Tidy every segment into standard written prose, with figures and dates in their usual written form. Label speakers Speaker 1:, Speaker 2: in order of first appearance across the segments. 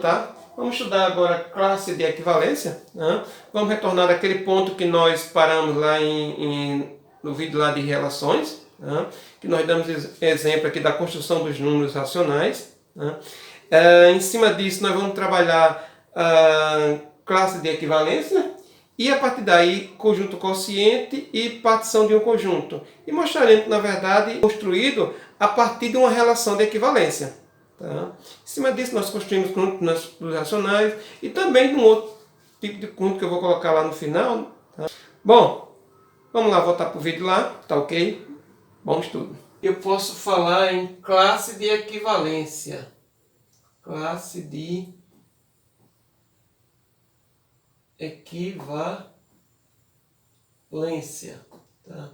Speaker 1: tá? Vamos estudar agora a classe de equivalência, né? Vamos retornar àquele ponto que nós paramos lá no vídeo lá de relações, né? Que nós damos exemplo aqui da construção dos números racionais, né? Em cima disso nós vamos trabalhar a classe de equivalência e a partir daí conjunto quociente e partição de um conjunto. E mostraremos que na verdade é construído a partir de uma relação de equivalência. Tá? Em cima disso nós construímos conjuntos racionais e também de um outro tipo de conjunto que eu vou colocar lá no final. Tá? Bom, vamos lá voltar para o vídeo lá, tá ok? Bom estudo. Eu posso falar em classe de equivalência. Classe de equivalência. Tá?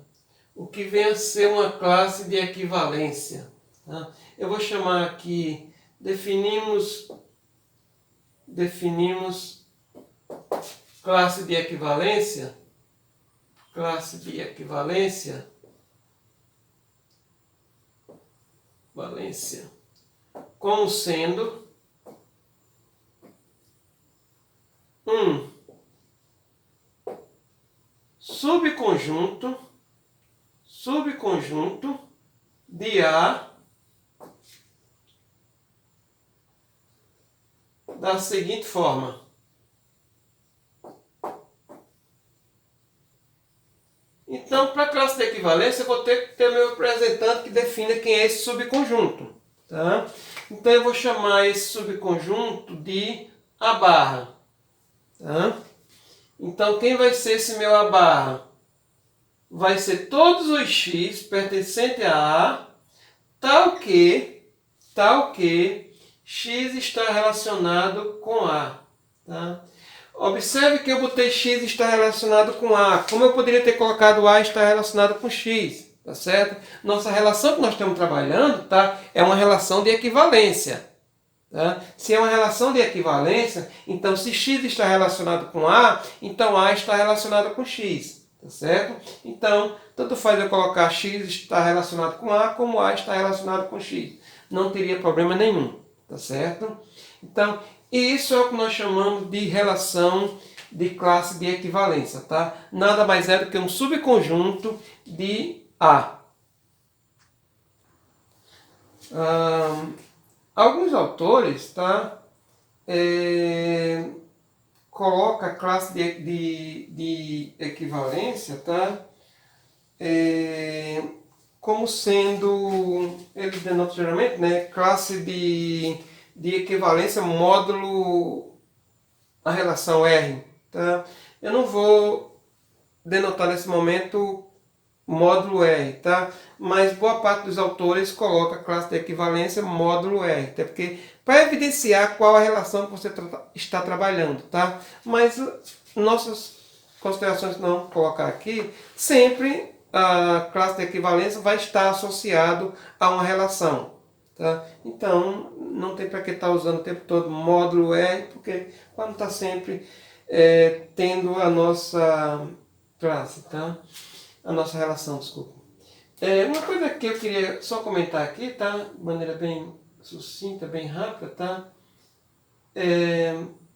Speaker 1: O que vem a ser uma classe de equivalência? Tá? Eu vou chamar aqui, definimos classe de equivalência, como sendo um subconjunto de A da seguinte forma. Então, para a classe de equivalência, eu vou ter que ter meu representante que defina quem é esse subconjunto. Tá? Então, eu vou chamar esse subconjunto de A barra. Tá? Então, quem vai ser esse meu A barra? Vai ser todos os x pertencentes a A, tal que x está relacionado com A. Tá? Observe que eu botei x está relacionado com A. Como eu poderia ter colocado A está relacionado com x? Tá certo? Nossa relação que nós estamos trabalhando, tá, é uma relação de equivalência. Tá? Se é uma relação de equivalência, então se x está relacionado com A, então A está relacionado com x. Tá certo? Então, tanto faz eu colocar x está relacionado com A, como A está relacionado com x. Não teria problema nenhum. Tá certo? Então, isso é o que nós chamamos de relação de classe de equivalência. Tá? Nada mais é do que um subconjunto de A. Alguns autores, tá, coloca a classe de equivalência, tá, como sendo, eles denotam geralmente, né, classe de equivalência módulo a relação R. Tá? Eu não vou denotar nesse momento módulo R, tá? Mas boa parte dos autores coloca a classe de equivalência módulo R, até porque para evidenciar qual a relação que você está trabalhando, tá? Mas nossas considerações que não colocar aqui, sempre a classe de equivalência vai estar associado a uma relação, tá? Então não tem para que estar usando o tempo todo módulo R, porque quando está sempre tendo a nossa classe, tá? A nossa relação, desculpa. Uma coisa que eu queria só comentar aqui, tá? De maneira bem sucinta, bem rápida, tá?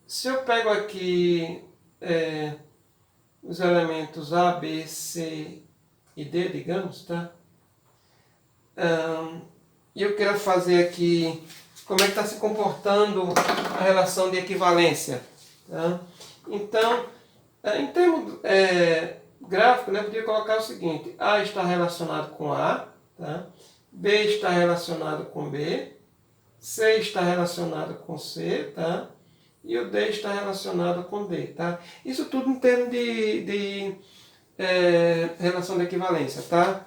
Speaker 1: Se eu pego aqui os elementos A, B, C e D, digamos, tá? E eu quero fazer aqui como é que está se comportando a relação de equivalência. Tá? Então, em termos gráfico, né, eu poderia colocar o seguinte: A está relacionado com A, tá? B está relacionado com B, C está relacionado com C, tá? E o D está relacionado com D. Tá? Isso tudo em termos de relação de equivalência. Tá?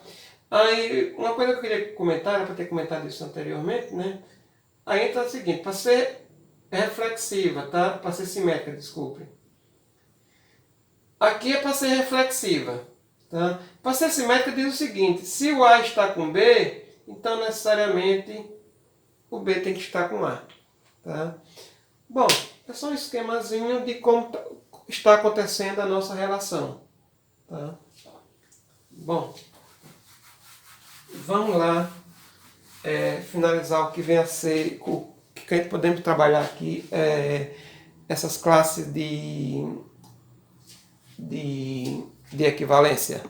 Speaker 1: Aí, uma coisa que eu queria comentar, era para ter comentado isso anteriormente, né? Aí entra o seguinte: para ser reflexiva, tá? Para ser simétrica, desculpe. Aqui é para ser reflexiva. Tá? Para ser simétrica diz o seguinte: se o A está com B, então necessariamente o B tem que estar com A. Tá? Bom, é só um esquemazinho de como está acontecendo a nossa relação. Tá? Bom, vamos lá finalizar o que vem a ser, o que a gente podemos trabalhar aqui essas classes de equivalência.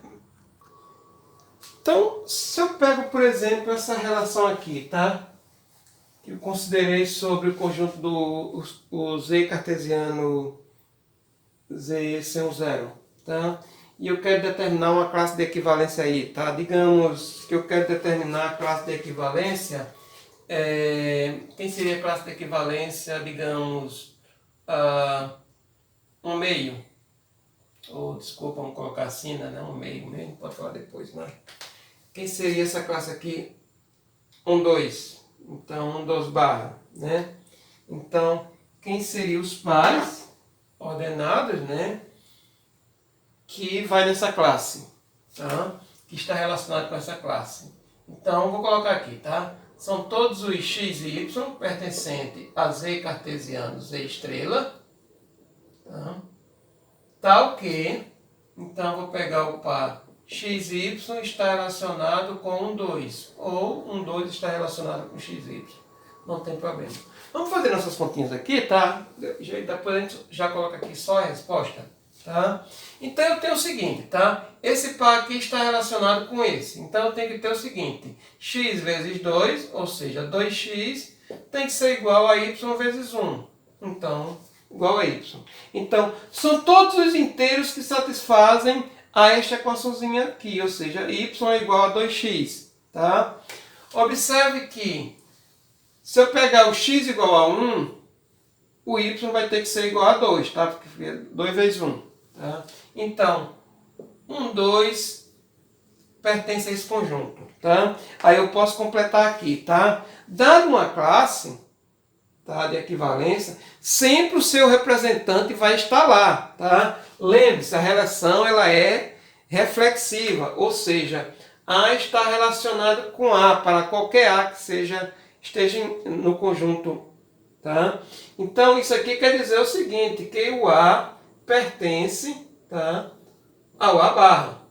Speaker 1: Então, se eu pego, por exemplo, essa relação aqui, tá? Que eu considerei sobre o conjunto do Z cartesiano Z sem um zero, tá? E eu quero determinar uma classe de equivalência aí, tá? Digamos que eu quero determinar a classe de equivalência. Quem seria a classe de equivalência, digamos, um meio? Ou, desculpa, vamos colocar assim, né? Um meio pode falar depois, né? Quem seria essa classe aqui? 2. Então, 2 barra, né? Então, quem seriam os pares ordenados, né? Que vai nessa classe, tá? Que está relacionado com essa classe. Então, vou colocar aqui, tá? São todos os x e y pertencentes a Z cartesiano, Z estrela, tá? Tal que, então, vou pegar o par x e y está relacionado com 2, ou 2 está relacionado com x e y. Não tem problema. Vamos fazer nossas continhas aqui, tá? Depois a gente já coloca aqui só a resposta, tá? Então eu tenho o seguinte, tá? Esse par aqui está relacionado com esse. Então eu tenho que ter o seguinte, x vezes 2, ou seja, 2x, tem que ser igual a y vezes 1. Então, igual a y. Então, são todos os inteiros que satisfazem a esta equaçãozinha aqui, ou seja, y é igual a 2x, tá? Observe que, se eu pegar o x igual a 1, o y vai ter que ser igual a 2, tá? Porque 2 vezes 1, tá? Então, 2 pertence a esse conjunto, tá? Aí eu posso completar aqui, tá? Dado uma classe, tá, de equivalência, sempre o seu representante vai estar lá, tá? Lembre-se, a relação ela é reflexiva, ou seja, A está relacionado com A, para qualquer A que esteja no conjunto, tá? Então, isso aqui quer dizer o seguinte, que o A pertence, tá, ao A barra,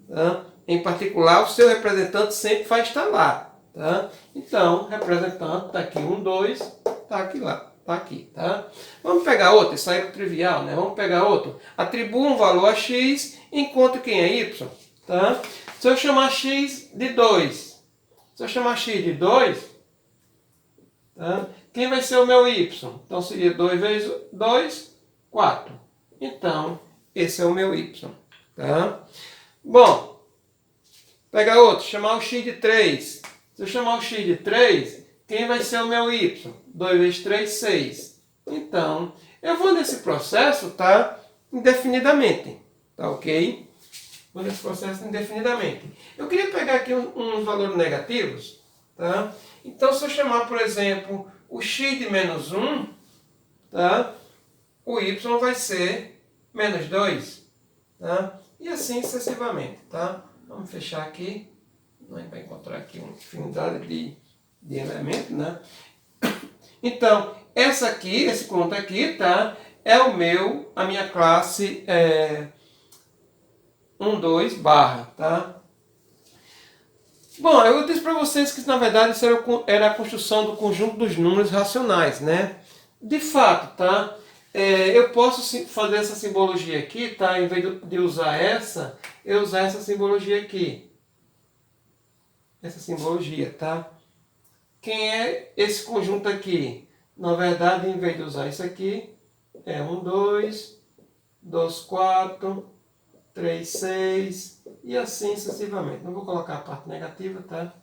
Speaker 1: tá? Em particular, o seu representante sempre vai estar lá, tá? Então, representante está aqui 2, está aqui lá, está aqui, tá? Vamos pegar outro, isso aí é trivial, né? Vamos pegar outro. Atribua um valor a x, enquanto quem é y, tá? Se eu chamar x de 2, tá? Quem vai ser o meu y? Então, seria 2 vezes 2, 4. Então, esse é o meu y, tá? Bom, pegar outro, chamar o x de 3. Se eu chamar o x de 3, quem vai ser o meu y? 2 vezes 3, 6. Então, eu vou nesse processo, tá? Indefinidamente, tá ok? Vou nesse processo indefinidamente. Eu queria pegar aqui uns valores negativos, tá? Então, se eu chamar, por exemplo, o x de menos 1, tá? O y vai ser menos 2, tá? E assim sucessivamente, tá? Vamos fechar aqui. A gente vai encontrar aqui uma infinidade de elementos, né? Então, esse conto aqui, tá? É a minha classe 2 barra, tá? Bom, eu disse para vocês que na verdade isso era a construção do conjunto dos números racionais, né? De fato, tá? Eu posso fazer essa simbologia aqui, tá? Em vez de usar essa, eu usar essa simbologia aqui. Essa simbologia, tá? Quem é esse conjunto aqui? Na verdade, em vez de usar isso aqui, é 2, 2, 4, 3, 6 e assim sucessivamente. Não vou colocar a parte negativa, tá?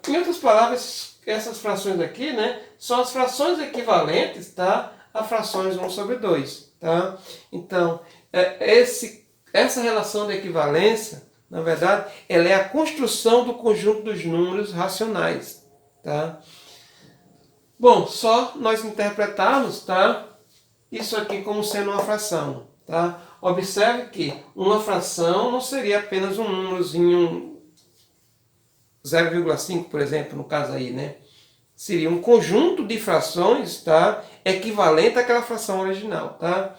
Speaker 1: Em outras palavras, essas frações aqui, né, são as frações equivalentes, tá, a frações 1 sobre 2, tá? Então, essa relação de equivalência, na verdade, ela é a construção do conjunto dos números racionais, tá? Bom, só nós interpretarmos, tá, isso aqui como sendo uma fração, tá? Observe que uma fração não seria apenas um númerozinho 0,5, por exemplo, no caso aí, né? Seria um conjunto de frações, tá? Equivalente àquela fração original, tá?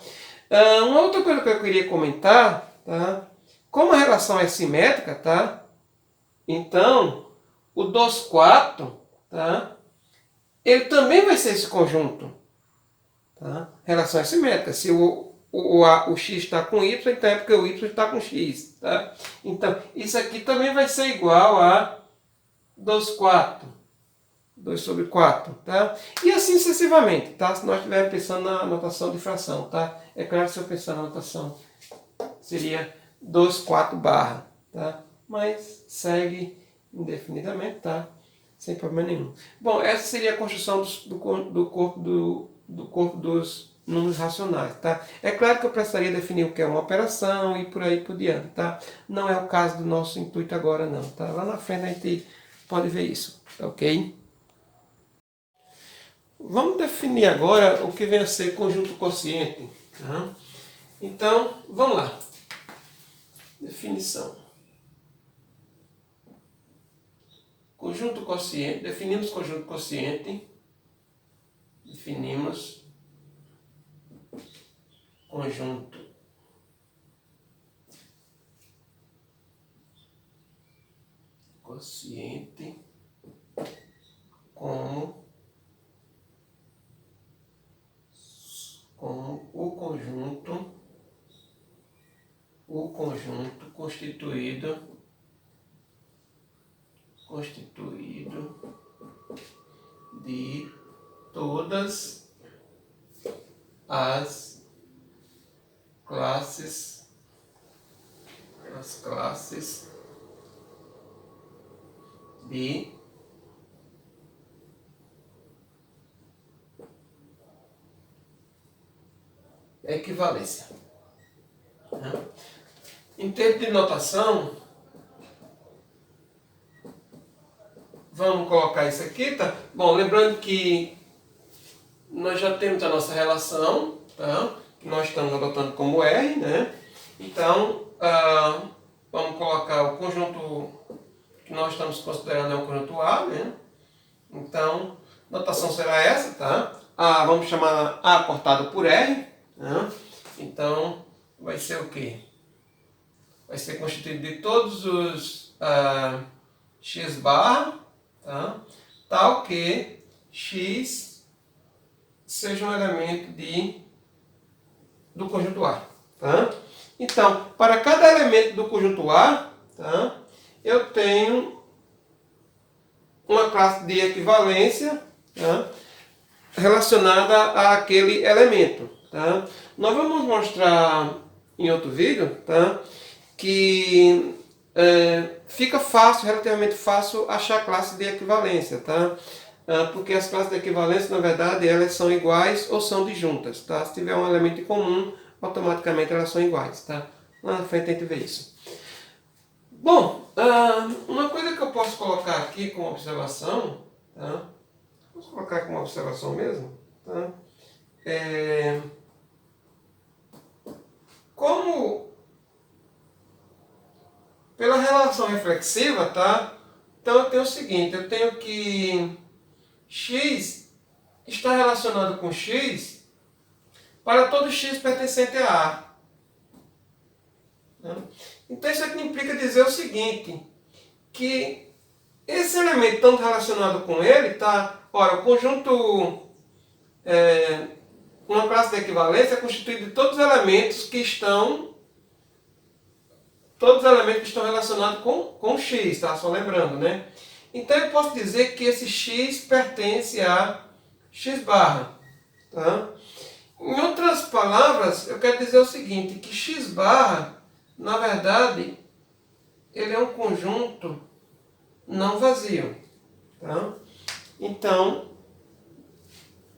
Speaker 1: Uma outra coisa que eu queria comentar, tá? Como a relação é simétrica, tá? Então, o 2 quartos, tá? ele também vai ser esse conjunto. Tá? Relação assimétrica. Se o x está com y, então é porque o y está com x. Tá? Então, isso aqui também vai ser igual a 2 quartos. 2 sobre 4, tá? E assim sucessivamente, tá? Se nós estivermos pensando na notação de fração, tá? É claro que se eu pensar na notação, seria 2 quartos barra, tá? Mas segue indefinidamente, tá? Sem problema nenhum. Bom, essa seria a construção do corpo dos números racionais, tá? É claro que eu precisaria definir o que é uma operação e por aí por diante, tá? Não é o caso do nosso intuito agora, não, tá? Lá na frente a gente pode ver isso, ok? Vamos definir agora o que vem a ser conjunto quociente. Tá? Então, vamos lá. Definição. Conjunto quociente. Definimos conjunto quociente. Definimos conjunto quociente como o conjunto constituído de todas as classes de equivalência. Em termos de notação, vamos colocar isso aqui, tá? Bom, lembrando que nós já temos a nossa relação, tá? Que nós estamos adotando como R, né? Então, vamos colocar o conjunto que nós estamos considerando é o conjunto A, né? Então, a notação será essa, tá? Vamos chamar A cortado por R, né? Então, vai ser o quê? Vai ser constituído de todos os x barra, tá? Tal que x seja um elemento do conjunto A. Tá? Então, para cada elemento do conjunto A, tá? Eu tenho uma classe de equivalência, tá? Relacionada àquele elemento. Tá? Nós vamos mostrar em outro vídeo, tá? Que fica fácil, relativamente fácil, achar classe de equivalência, tá? Porque as classes de equivalência, na verdade, elas são iguais ou são disjuntas, tá? Se tiver um elemento em comum, automaticamente elas são iguais, tá? Lá na frente a gente vê isso. Bom, uma coisa que eu posso colocar aqui como observação, tá? Vamos colocar como observação mesmo, tá? Como pela relação reflexiva, tá? Então eu tenho o seguinte, eu tenho que x está relacionado com x para todo x pertencente a A. Então isso aqui implica dizer o seguinte, que esse elemento estando relacionado com ele, tá? Ora, o conjunto, uma classe de equivalência é constituída de todos os elementos que estão relacionados com x, tá? Só lembrando, né? Então eu posso dizer que esse x pertence a x barra, tá? Em outras palavras, eu quero dizer o seguinte, que x barra, na verdade, ele é um conjunto não vazio, tá? Então,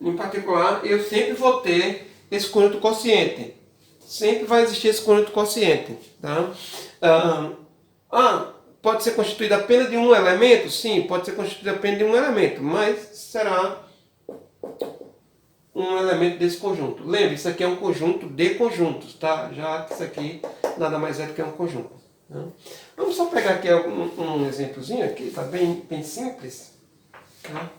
Speaker 1: em particular, eu sempre vou ter esse conjunto quociente. Sempre vai existir esse conjunto quociente, tá? Pode ser constituído apenas de um elemento? Sim, pode ser constituído apenas de um elemento, mas será um elemento desse conjunto. Lembre, isso aqui é um conjunto de conjuntos, tá? Já que isso aqui nada mais é do que um conjunto. Né? Vamos só pegar aqui um exemplozinho aqui, tá bem simples. Tá?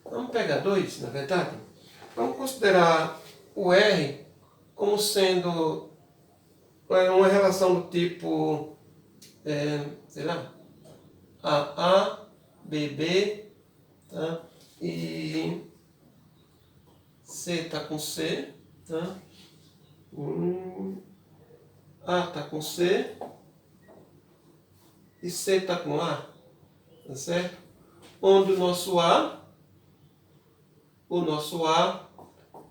Speaker 1: Vamos pegar dois, na verdade. Vamos considerar o R como sendo uma relação do tipo, sei lá, AA, BB tá? E C está com C, tá? A está com C e C está com A, tá certo? Onde o nosso A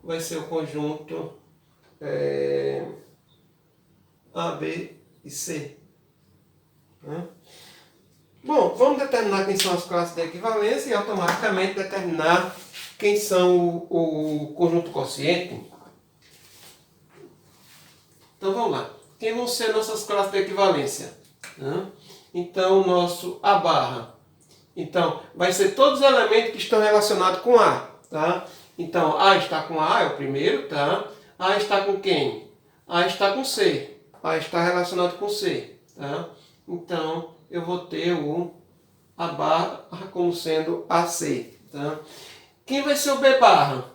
Speaker 1: vai ser o conjunto A, B e C. Né? Bom, vamos determinar quem são as classes de equivalência e automaticamente determinar quem são o conjunto quociente. Então vamos lá. Quem vão ser nossas classes de equivalência? Então, o nosso A barra. Então, vai ser todos os elementos que estão relacionados com A. Tá? Então, A está com A, é o primeiro. Tá? A está com quem? A está com C. A está relacionado com C. Tá? Então, eu vou ter o A barra como sendo AC. Tá? Quem vai ser o B barra?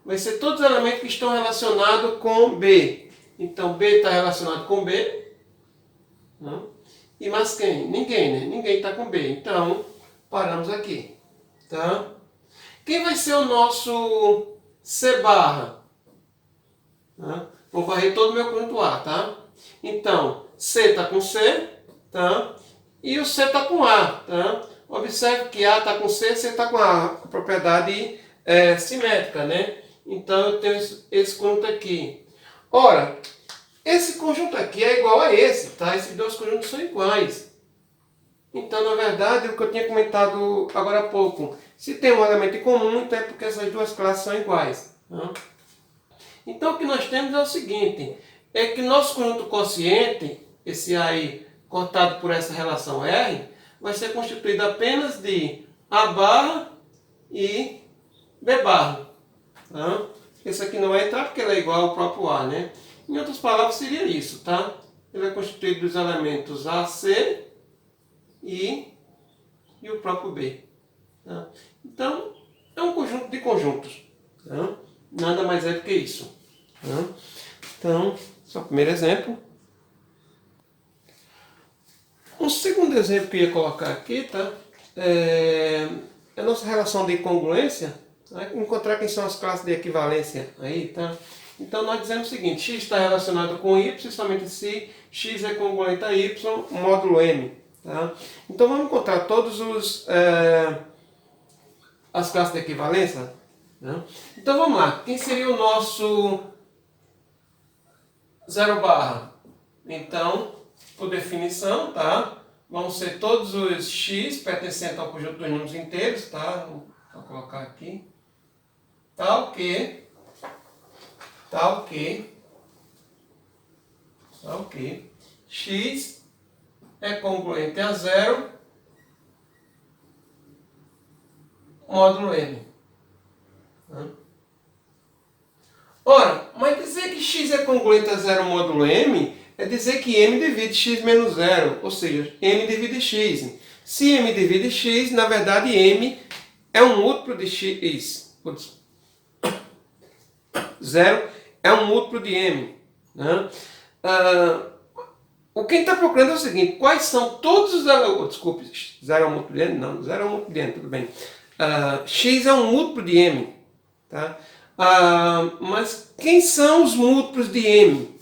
Speaker 1: Vai ser todos os elementos que estão relacionados com B. Então, B está relacionado com B. E mais quem? Ninguém, né? Ninguém está com B. Então, paramos aqui. Tá? Quem vai ser o nosso C barra? Vou varrer todo o meu conjunto A, tá? Então, C está com C, tá? E o C está com A, tá? Observe que A está com C, C está com A. A propriedade simétrica, né? Então, eu tenho esse conjunto aqui. Ora, esse conjunto aqui é igual a esse, tá? Esses dois conjuntos são iguais. Então, na verdade, o que eu tinha comentado agora há pouco, se tem um elemento em comum, então é porque essas duas classes são iguais. Tá? Então, o que nós temos é o seguinte, é que nosso conjunto quociente, esse A aí cortado por essa relação R, vai ser constituído apenas de A barra e B barra. Tá? Esse aqui não vai entrar porque ele é igual ao próprio A, né? Em outras palavras, seria isso, tá? Ele é constituído dos elementos A, C e o próprio B. Tá? Então, é um conjunto de conjuntos. Tá? Nada mais é do que isso. Tá? Então, esse é o primeiro exemplo. Um segundo exemplo que eu ia colocar aqui, tá? É a nossa relação de incongruência. Tá? Encontrar quem são as classes de equivalência aí, tá? Então nós dizemos o seguinte, x está relacionado com y, somente se x é congruente a y, módulo m. Tá? Então vamos encontrar todos as classes de equivalência. Né? Então vamos lá, quem seria o nosso zero barra? Então, por definição, tá? Vão ser todos os x pertencentes ao conjunto dos números inteiros, tá? Vou colocar aqui. Tal que x é congruente a zero módulo m. Ora, mas dizer que x é congruente a zero módulo m é dizer que m divide x menos zero, ou seja, m divide x. Se m divide x, na verdade m é um múltiplo de x. Zero é um múltiplo de m. Né? O que a gente está procurando é o seguinte, quais são todos os elementos... Desculpe, zero é um múltiplo de m? Não, zero é um múltiplo de m, tudo bem. X é um múltiplo de m. Tá? Mas quem são os múltiplos de m?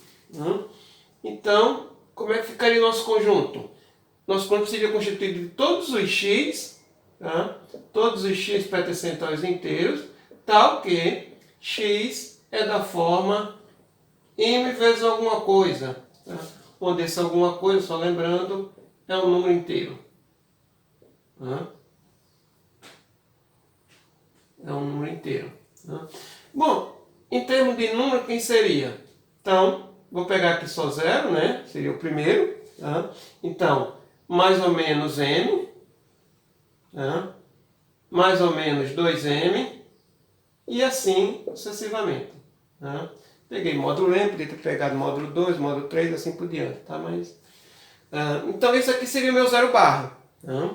Speaker 1: Então, como é que ficaria o nosso conjunto? Nosso conjunto seria constituído de todos os x, tá? Todos os x pertencentes aos inteiros, tal que x é da forma m vezes alguma coisa. Tá? Onde esse alguma coisa, só lembrando, é um número inteiro. Tá? É um número inteiro. Tá? Bom, em termos de número, quem seria? Então, vou pegar aqui só zero, né? Seria o primeiro. Tá? Então, mais ou menos m. Tá? Mais ou menos 2m. E assim sucessivamente. Tá? Peguei módulo m, podia ter pegado módulo 2, módulo 3, assim por diante. Tá? Mas, então, esse aqui seria o meu zero barra. Tá?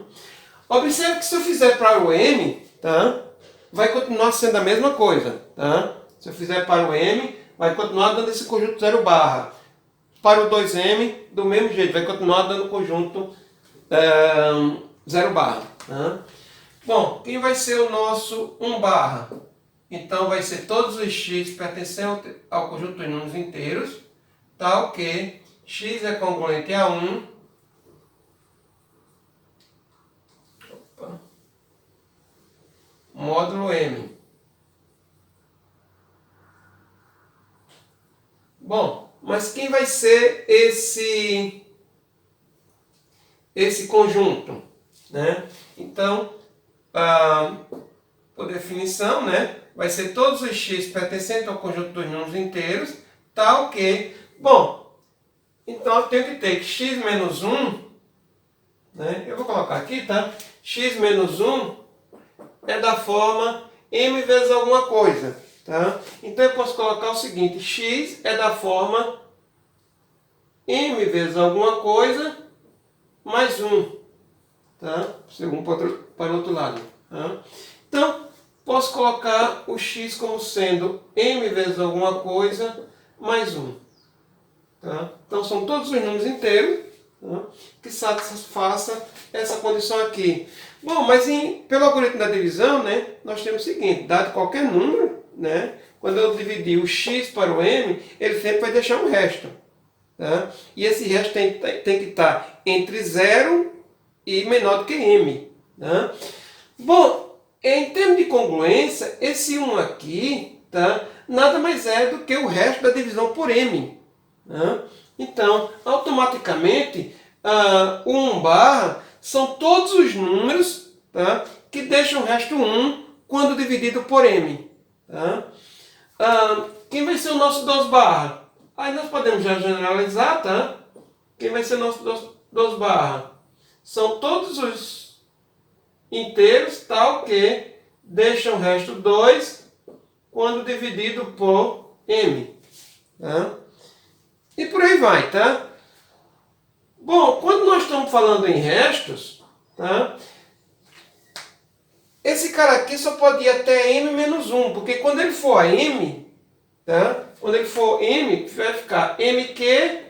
Speaker 1: Observe que se eu fizer para o m, tá? Vai continuar sendo a mesma coisa. Tá? Se eu fizer para o m, vai continuar dando esse conjunto zero barra. Para o 2m, do mesmo jeito, vai continuar dando conjunto zero barra. Tá? Bom, quem vai ser o nosso 1 barra? Então vai ser todos os x pertencentes ao conjunto dos números inteiros, tal que x é congruente a 1, módulo m. Bom, mas quem vai ser esse conjunto? Né? Então, por definição, né, vai ser todos os x pertencentes ao conjunto dos números inteiros, tal que, bom, então eu tenho que ter que x menos 1, né, eu vou colocar aqui, tá? X menos 1 é da forma m vezes alguma coisa, tá? Então eu posso colocar o seguinte, x é da forma m vezes alguma coisa mais 1, tá? Segundo para o outro lado. Tá? Então, posso colocar o x como sendo m vezes alguma coisa mais 1. Tá? Então, são todos os números inteiros, tá, que satisfaçam essa condição aqui. Bom, mas pelo algoritmo da divisão, né, nós temos o seguinte, dado qualquer número, né, quando eu dividir o x para o m, ele sempre vai deixar um resto. Tá? E esse resto tem que estar entre 0 e menor do que m. Tá? Bom, em termos de congruência, esse 1 aqui, tá, nada mais é do que o resto da divisão por m. Tá? Então, automaticamente, o 1 barra são todos os números, tá, que deixam o resto 1 quando dividido por m. Tá? Quem vai ser o nosso 2 barra? Aí nós podemos já generalizar, tá? Quem vai ser o nosso 2 barra? São todos os inteiros, tal que deixam o resto 2 quando dividido por m. Tá? E por aí vai, tá? Bom, quando nós estamos falando em restos, tá? Esse cara aqui só pode ir até m menos 1, porque quando ele for a m, tá? Quando ele for m, vai ficar mq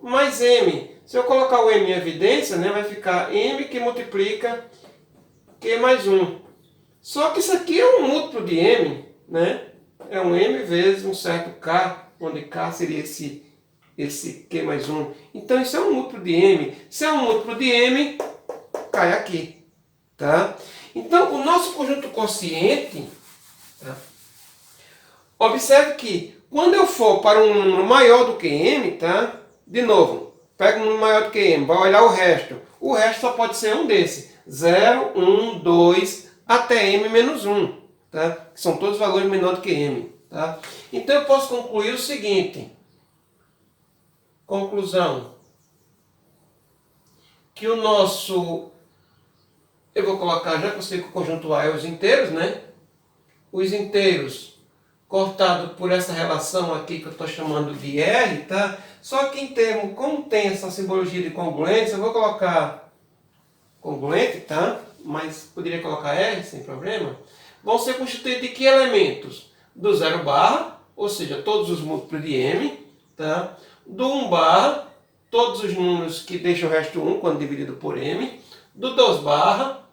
Speaker 1: mais m. Se eu colocar o m em evidência, né, vai ficar m que multiplica q mais 1. Só que isso aqui é um múltiplo de m, né? É um m vezes um certo k, onde k seria esse q mais 1. Então isso é um múltiplo de m. Se é um múltiplo de m, cai aqui. Tá? Então o nosso conjunto quociente, tá? Observe que quando eu for para um número maior do que m, tá? De novo, pega um número maior do que m, vai olhar o resto. O resto só pode ser um desses. 0, 1, 2, até m menos 1. Tá? Que são todos valores menores do que m. Tá? Então eu posso concluir o seguinte. Conclusão. Que o nosso... Eu vou colocar, já que eu sei que o conjunto A é os inteiros, né? Os inteiros cortado por essa relação aqui que eu estou chamando de R, tá? Só que em termos, como tem essa simbologia de congruência, eu vou colocar congruente, tá? Mas poderia colocar R sem problema. Vão ser constituídos de que elementos? Do 0 barra, ou seja, todos os múltiplos de m, tá? Do 1 barra, todos os números que deixam o resto 1 quando dividido por m. Do 2 barra,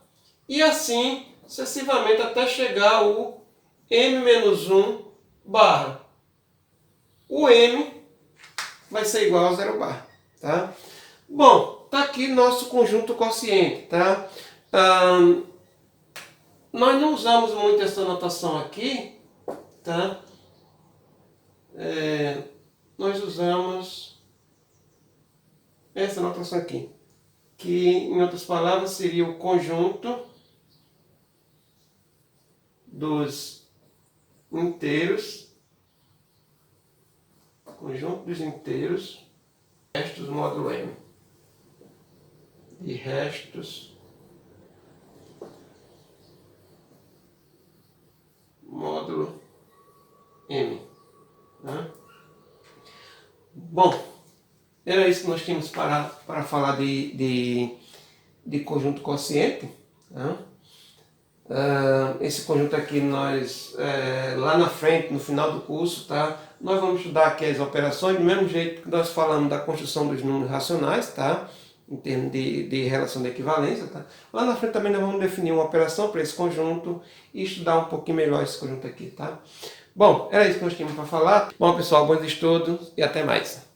Speaker 1: e assim sucessivamente até chegar ao m-1 barra. O m vai ser igual a 0 barra. Tá? Bom, está aqui nosso conjunto quociente. Tá? Nós não usamos muito essa notação aqui. Tá? Nós usamos essa notação aqui, que em outras palavras seria o conjunto dos inteiros, restos módulo m, e restos módulo m. Né? Bom, era isso que nós tínhamos para falar de conjunto quociente. Né? Esse conjunto aqui nós, lá na frente, no final do curso, tá? Nós vamos estudar aqui as operações, do mesmo jeito que nós falamos da construção dos números racionais, tá? em termos de relação de equivalência. Tá? Lá na frente também nós vamos definir uma operação para esse conjunto e estudar um pouquinho melhor esse conjunto aqui. Tá? Bom, era isso que nós tínhamos para falar. Bom, pessoal, bons estudos e até mais.